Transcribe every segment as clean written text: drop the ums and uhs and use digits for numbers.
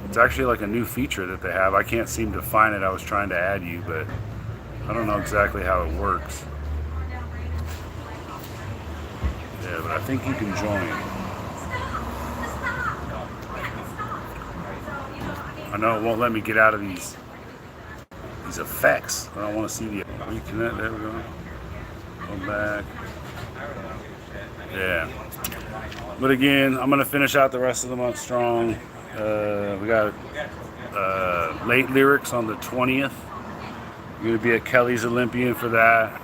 It's actually like a new feature that they have. I can't seem to find it. I was trying to add you, but I don't know exactly how it works. Yeah, but I think you can join. I know it won't let me get out of these effects. I don't want to see the reconnect. There we go. Go back. Yeah. But again, I'm gonna finish out the rest of the month strong. We got late lyrics on the 20th. We're gonna be at Kelly's Olympian for that.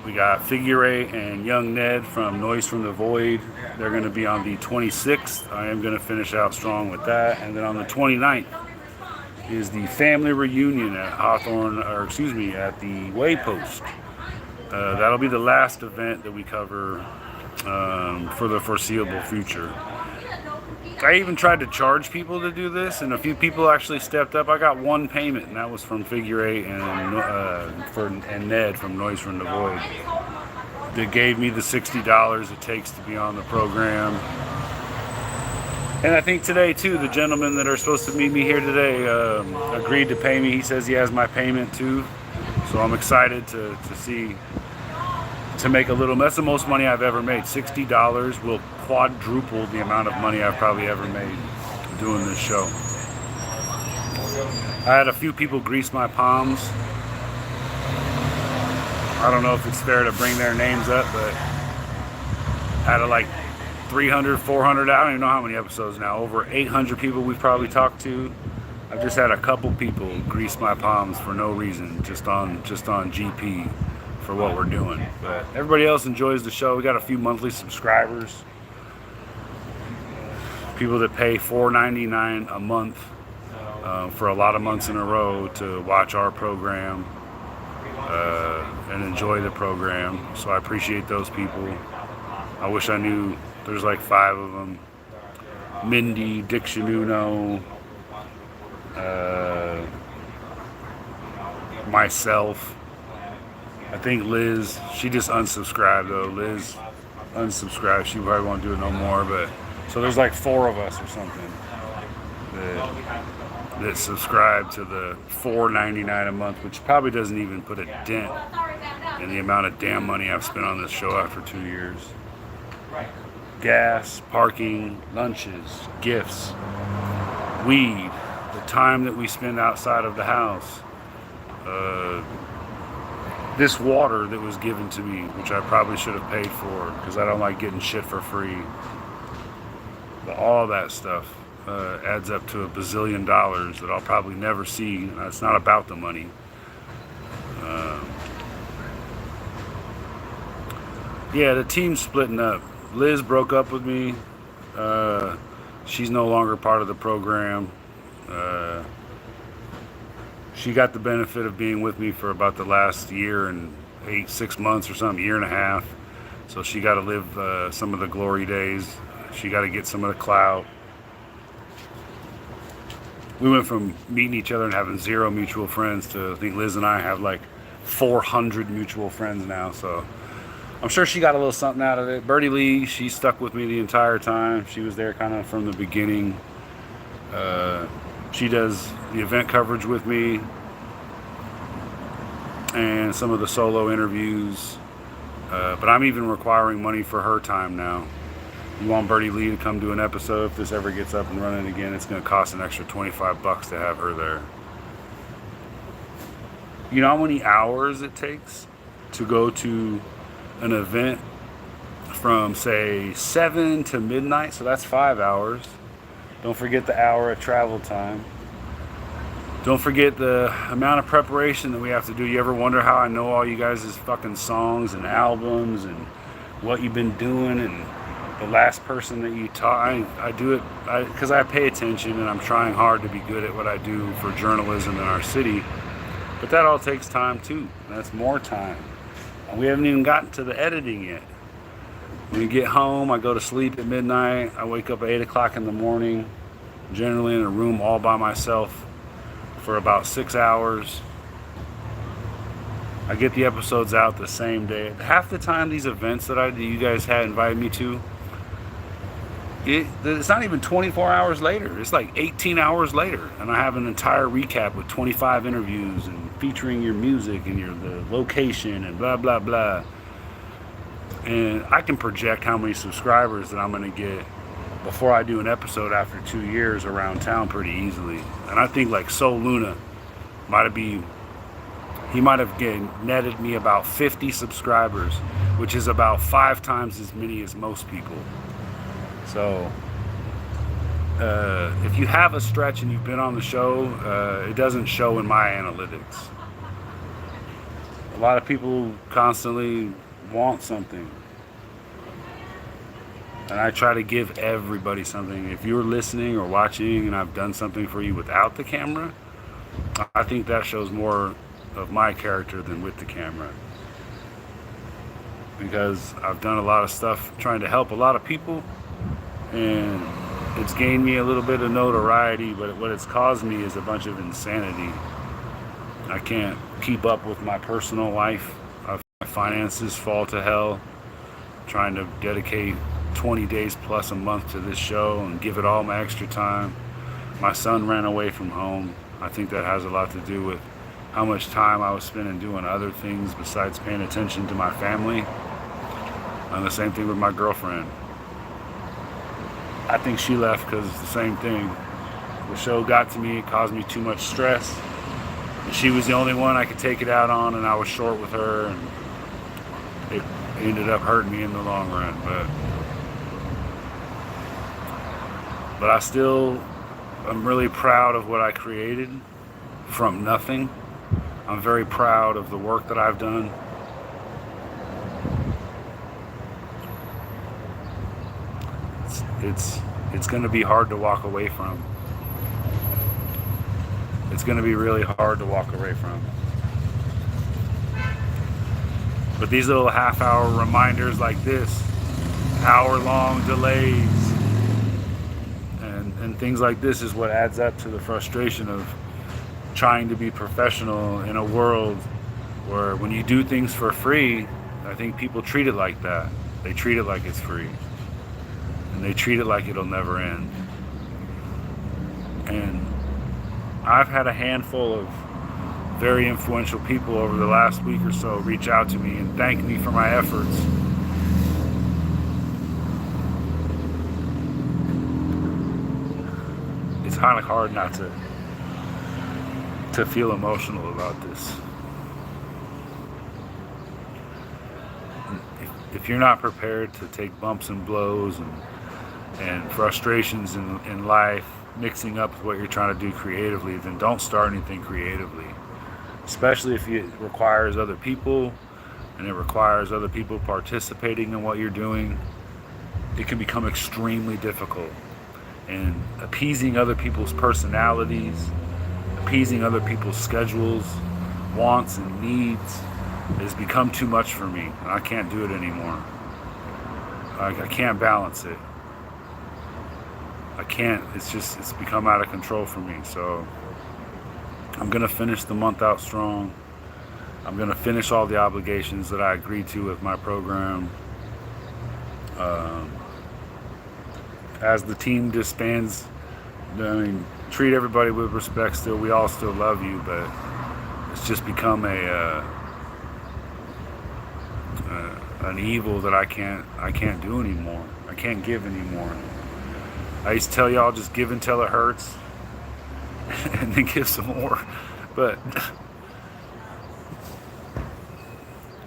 We got Figure Eight and Young Ned from Noise from the Void. They're gonna be on the 26th. I am gonna finish out strong with that, and then on the 29th is the family reunion at Hawthorne, or excuse me, at the Waypost. That'll be the last event that we cover for the foreseeable future. I even tried to charge people to do this, and a few people actually stepped up. I got one payment, and that was from Figure Eight and Ned from Noise from the Void. They gave me the $60 it takes to be on the program. And I think today, too, the gentlemen that are supposed to meet me here today agreed to pay me. He says he has my payment, too. So I'm excited to make a little. That's the most money I've ever made. $60 will quadruple the amount of money I've probably ever made doing this show. I had a few people grease my palms. I don't know if it's fair to bring their names up, but out of like 300, 400, I don't even know how many episodes now, over 800 people we've probably talked to. I've just had a couple people grease my palms for no reason, just on GP for what we're doing. But everybody else enjoys the show. We got a few monthly subscribers, people that pay $4.99 a month for a lot of months in a row to watch our program and enjoy the program. So I appreciate those people. I wish I knew. There's like 5 of them. Mindy, Dick Shanuno, myself. I think Liz, she just unsubscribed though. Liz unsubscribed. She probably won't do it no more. But so there's like 4 of us or something that subscribe to the $4.99 a month, which probably doesn't even put a dent in the amount of damn money I've spent on this show after 2 years. Gas, parking, lunches, gifts, weed, the time that we spend outside of the house, this water that was given to me, which I probably should have paid for because I don't like getting shit for free. But all that stuff adds up to $1 bazillion that I'll probably never see. It's not about the money. Yeah, the team's splitting up. Liz broke up with me. She's no longer part of the program. She got the benefit of being with me for about the last year and 6 months or something, year and a half. So she got to live some of the glory days. She got to get some of the clout. We went from meeting each other and having 0 mutual friends to, I think Liz and I have like 400 mutual friends now. So I'm sure she got a little something out of it. Birdie Lee, she stuck with me the entire time. She was there kind of from the beginning. She does the event coverage with me and some of the solo interviews. But I'm even requiring money for her time now. You want Birdie Lee to come do an episode? If this ever gets up and running again, it's going to cost an extra $25 to have her there. You know how many hours it takes to go to an event from, say, 7 to midnight? So that's 5 hours. Don't forget the hour of travel time. Don't forget the amount of preparation that we have to do. You ever wonder how I know all you guys' fucking songs and albums and what you've been doing and the last person that you taught? I do it because I pay attention and I'm trying hard to be good at what I do for journalism in our city. But that all takes time too. That's more time. And we haven't even gotten to the editing yet. When we get home, I go to sleep at midnight. I wake up at 8 o'clock in the morning, generally in a room all by myself for about 6 hours. I get the episodes out the same day. Half the time these events that you guys had invited me to, It's not even 24 hours later. It's like 18 hours later, and I have an entire recap with 25 interviews and featuring your music and the location and blah blah blah. And I can project how many subscribers that I'm going to get before I do an episode after 2 years around town pretty easily. And I think like Soul Luna he might have netted me about 50 subscribers, which is about 5 times as many as most people. So if you have a stretch and you've been on the show, it doesn't show in my analytics. A lot of people constantly want something, and I try to give everybody something. If you're listening or watching and I've done something for you without the camera, I think that shows more of my character than with the camera, because I've done a lot of stuff trying to help a lot of people, and it's gained me a little bit of notoriety, but what it's caused me is a bunch of insanity. I can't keep up with my personal life. My finances fall to hell trying to dedicate 20 days plus a month to this show and give it all my extra time. My son ran away from home. I think that has a lot to do with how much time I was spending doing other things besides paying attention to my family. And the same thing with my girlfriend. I think she left because it's the same thing. The show got to me, it caused me too much stress. And she was the only one I could take it out on, and I was short with her, and it ended up hurting me in the long run. But I'm really proud of what I created from nothing. I'm very proud of the work that I've done. It's going to be hard to walk away from. It's going to be really hard to walk away from. But these little half-hour reminders like this, hour-long delays, and things like this is what adds up to the frustration of trying to be professional in a world where when you do things for free, I think people treat it like that. They treat it like it's free. And they treat it like it'll never end. And I've had a handful of very influential people over the last week or so reach out to me and thank me for my efforts. It's kind of hard not to feel emotional about this. If you're not prepared to take bumps and blows and frustrations in life mixing up with what you're trying to do creatively, then don't start anything creatively. Especially if it requires other people and it requires other people participating in what you're doing. It can become extremely difficult. And appeasing other people's personalities, appeasing other people's schedules, wants and needs has become too much for me, and I can't do it anymore. I can't balance it. I can't. It's become out of control for me. So I'm gonna finish the month out strong. I'm gonna finish all the obligations that I agreed to with my program. As the team disbands, treat everybody with respect still. We all still love you, but it's just become an evil that I can't do anymore. I can't give anymore. I used to tell y'all just give until it hurts and then give some more, but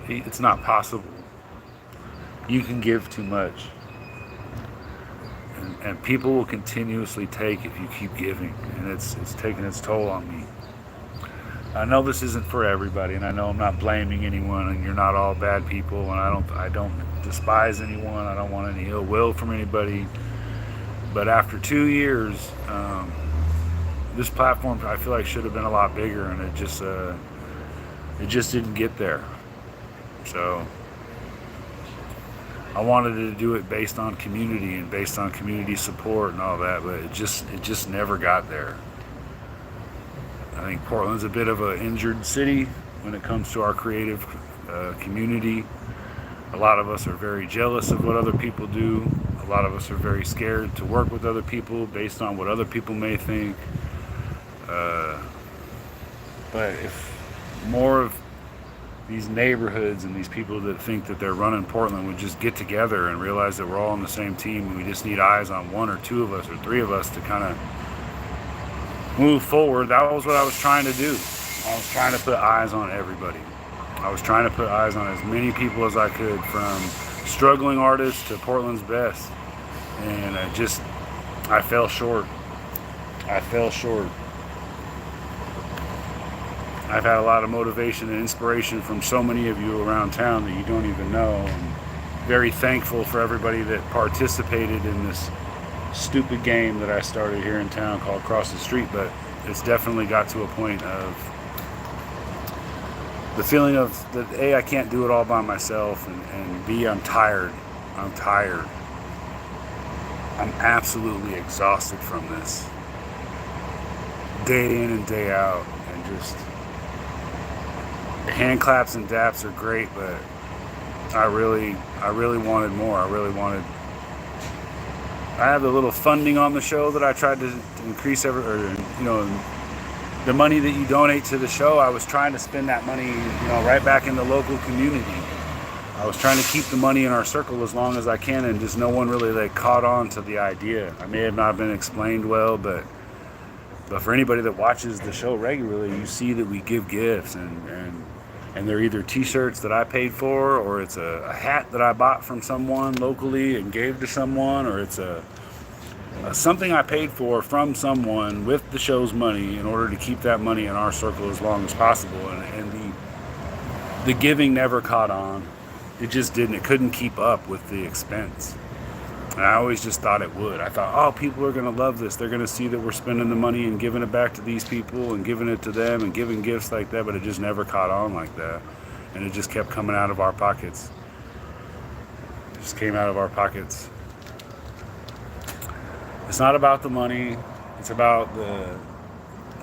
it's not possible. You can give too much, and people will continuously take if you keep giving, and it's taking its toll on me. I know this isn't for everybody, and I know I'm not blaming anyone, and you're not all bad people, and I don't despise anyone. I don't want any ill will from anybody. But after 2 years, this platform I feel like should have been a lot bigger, and it just didn't get there. So I wanted to do it based on community and based on community support and all that, but it just never got there. I think Portland's a bit of an injured city when it comes to our creative community. A lot of us are very jealous of what other people do. A A lot of us are very scared to work with other people based on what other people may think. But if more of these neighborhoods and these people that think that they're running Portland would just get together and realize that we're all on the same team and we just need eyes on one or two of us or three of us to kind of move forward, that was what I was trying to do. I was trying to put eyes on everybody. I was trying to put eyes on as many people as I could, from struggling artists to Portland's best. And I fell short. I fell short. I've had a lot of motivation and inspiration from so many of you around town that you don't even know. I'm very thankful for everybody that participated in this stupid game that I started here in town called Cross the Street, but it's definitely got to a point of the feeling of that A, I can't do it all by myself, and B, I'm tired. I'm tired. I'm absolutely exhausted from this. Day in and day out, and just the hand claps and daps are great, but I really wanted more. I have the little funding on the show that I tried to increase the money that you donate to the show. I was trying to spend that money, right back in the local community. I was trying to keep the money in our circle as long as I can, and just no one really caught on to the idea. I may have not been explained well, but for anybody that watches the show regularly, you see that we give gifts, and they're either t-shirts that I paid for, or it's a hat that I bought from someone locally and gave to someone, or it's something I paid for from someone with the show's money in order to keep that money in our circle as long as possible. And the giving never caught on. It just didn't. It couldn't keep up with the expense. And I always just thought it would. I thought, oh, people are going to love this. They're going to see that we're spending the money and giving it back to these people and giving it to them and giving gifts like that. But it just never caught on like that. And it just kept coming out of our pockets. It just came out of our pockets. It's not about the money. It's about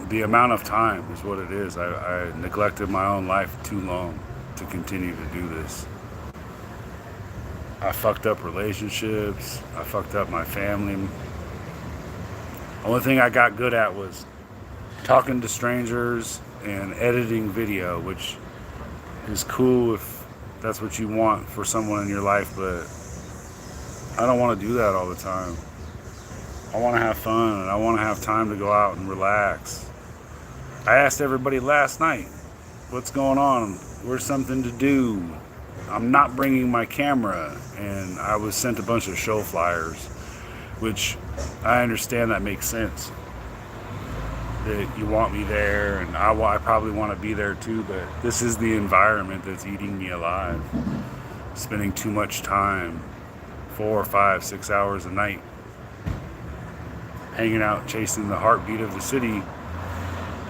the amount of time is what it is. I neglected my own life too long to continue to do this. I fucked up relationships. I fucked up my family. The only thing I got good at was talking to strangers and editing video, which is cool if that's what you want for someone in your life, but I don't want to do that all the time. I want to have fun, and I want to have time to go out and relax. I asked everybody last night, what's going on? Where's something to do? I'm not bringing my camera, and I was sent a bunch of show flyers, which I understand that makes sense. That you want me there, and I probably want to be there too, but this is the environment that's eating me alive. Spending too much time, 4, 5, 6 hours a night, hanging out, chasing the heartbeat of the city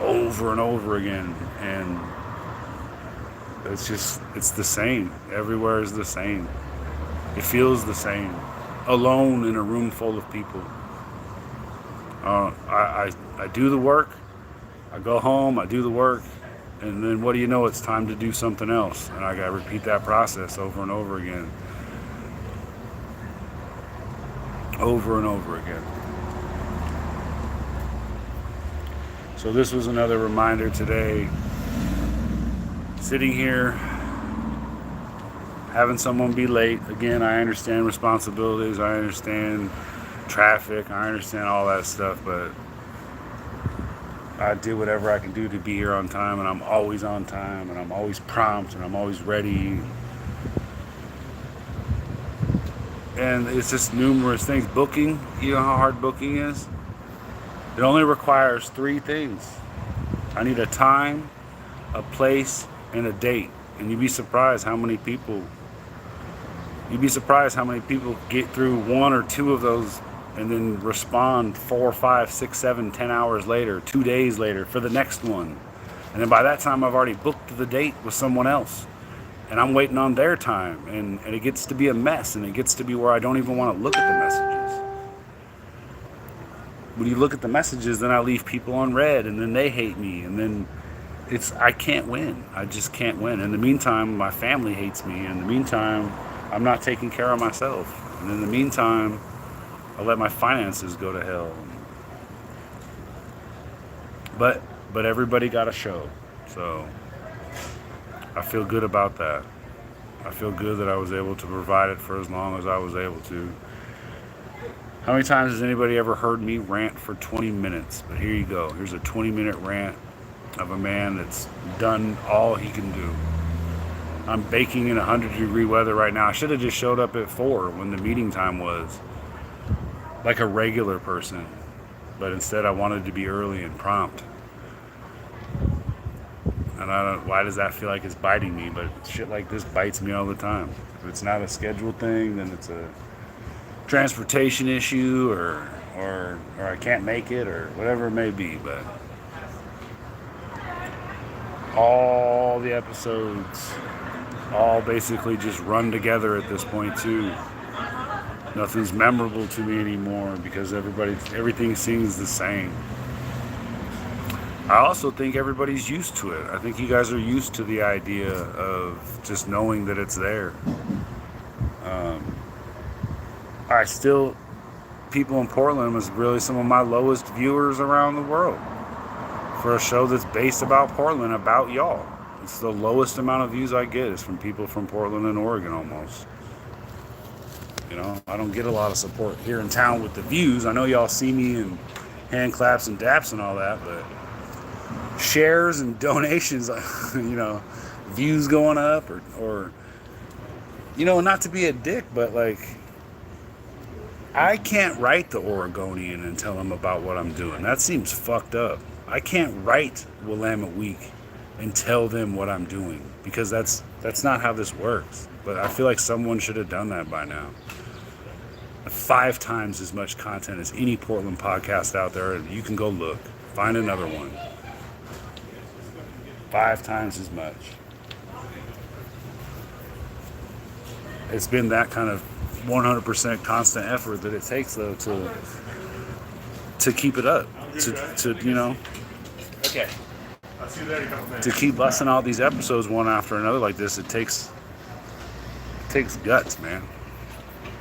over and over again, and it's the same. Everywhere is the same. It feels the same. Alone in a room full of people. I do the work, I go home, I do the work, and then what do you know, it's time to do something else. And I gotta repeat that process over and over again. Over and over again. So this was another reminder today. Sitting here, having someone be late. Again, I understand responsibilities, I understand traffic, I understand all that stuff, but I do whatever I can do to be here on time, and I'm always on time, and I'm always prompt, and I'm always ready. And it's just numerous things. Booking, you know how hard booking is? It only requires 3 things. I need a time, a place, and a date. And you'd be surprised how many people get through 1 or 2 of those and then respond 4, 5, 6, 7, 10 hours later, 2 days later for the next one. And then by that time I've already booked the date with someone else, and I'm waiting on their time, and it gets to be a mess, and it gets to be where I don't even want to look at the messages. When you look at the messages, then I leave people on red, and then they hate me, and then I can't win. I just can't win. In the meantime, my family hates me. In the meantime, I'm not taking care of myself. And in the meantime, I'll let my finances go to hell. But everybody got a show, so I feel good about that. I feel good that I was able to provide it for as long as I was able to. How many times has anybody ever heard me rant for 20 minutes? But here you go. Here's a 20-minute rant of a man that's done all he can do. I'm baking in 100-degree weather right now. I should have just showed up at 4 when the meeting time was, like a regular person. But instead I wanted to be early and prompt. And I don't, why does that feel like it's biting me? But shit like this bites me all the time. If it's not a scheduled thing, then it's a transportation issue, or I can't make it, or whatever it may be. But all the episodes all basically just run together at this point too. Nothing's memorable to me anymore because everything seems the same. I also think everybody's used to it. I think you guys are used to the idea of just knowing that it's there. People in Portland was really some of my lowest viewers around the world for a show that's based about Portland, about y'all. It's the lowest amount of views I get is from people from Portland and Oregon almost. You know, I don't get a lot of support here in town with the views. I know y'all see me in hand claps and daps and all that, but shares and donations, you know, views going up or you know, not to be a dick, but like, I can't write the Oregonian and tell them about what I'm doing. That seems fucked up. I can't write Willamette Week and tell them what I'm doing because that's not how this works. But I feel like someone should have done that by now. 5 times as much content as any Portland podcast out there. You can go look. Find another one. 5 times as much. It's been that kind of 100% constant effort that it takes, though, to keep it up. To you know, okay. I'll see you there in a couple minutes. To keep busting out these episodes one after another like this, it takes guts, man.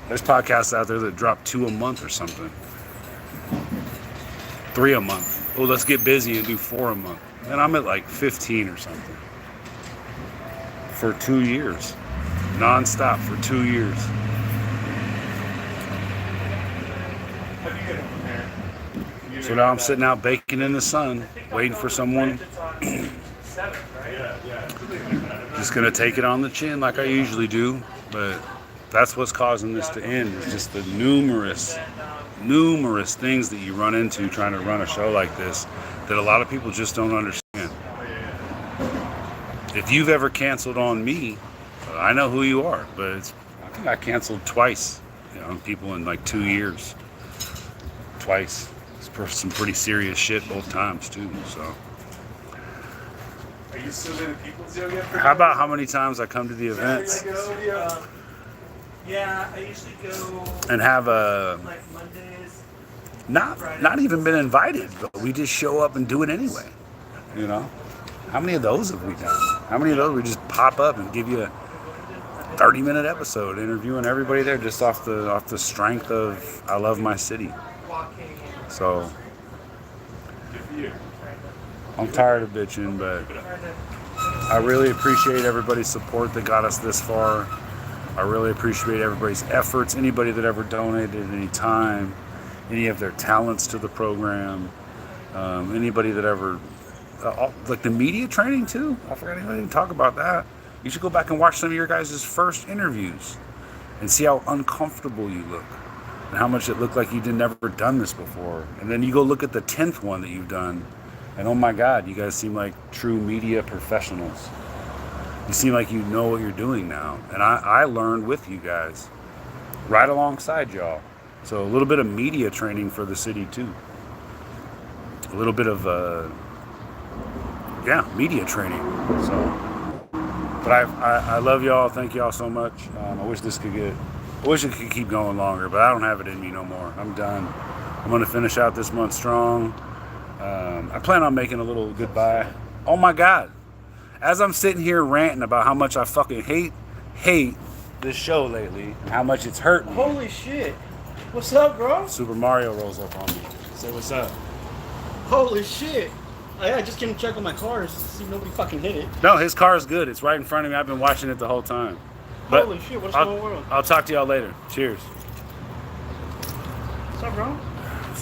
There's podcasts out there that drop 2 a month or something. 3 a month. Oh, let's get busy and do 4 a month. And I'm at like 15 or something. For 2 years. Non-stop for 2 years. So now I'm sitting out baking in the sun, waiting for someone. Just gonna take it on the chin like I usually do, but that's what's causing this to end, is just the numerous things that you run into trying to run a show like this that a lot of people just don't understand. If you've ever canceled on me, I know who you are, but I think I canceled twice, you know, people in like 2 years. Twice. It's some pretty serious shit both times too, so. Are you still in the People's Yoga? How about how many times I come to the events Yeah, I usually go and have like Mondays. not even been invited, but we just show up and do it anyway. You know? How many of those have we done? How many of those we just pop up and give you a 30-minute episode interviewing everybody there just off the strength of I love my city. So I'm tired of bitching, but I really appreciate everybody's support that got us this far. I really appreciate everybody's efforts, anybody that ever donated any time, any of their talents to the program, anybody that ever, like the media training too. I forgot to talk about that. You should go back and watch some of your guys' first interviews and see how uncomfortable you look and how much it looked like you'd never done this before. And then you go look at the 10th one that you've done, and oh my God, you guys seem like true media professionals. You seem like you know what you're doing now. And I learned with you guys, right alongside y'all. So a little bit of media training for the city too. A little bit of, media training. So, but I love y'all. Thank y'all so much. I wish it could keep going longer, but I don't have it in me no more. I'm done. I'm going to finish out this month strong. I plan on making a little goodbye. Oh my God. As I'm sitting here ranting about how much I fucking hate this show lately and how much it's hurt me. Holy shit. What's up, bro? Super Mario rolls up on me. Say what's up. Holy shit. I just came to check on my cars to see if nobody fucking hit it. No, his car is good. It's right in front of me. I've been watching it the whole time. But Holy shit, what's the whole world? I'll talk to y'all later. Cheers. What's up, bro?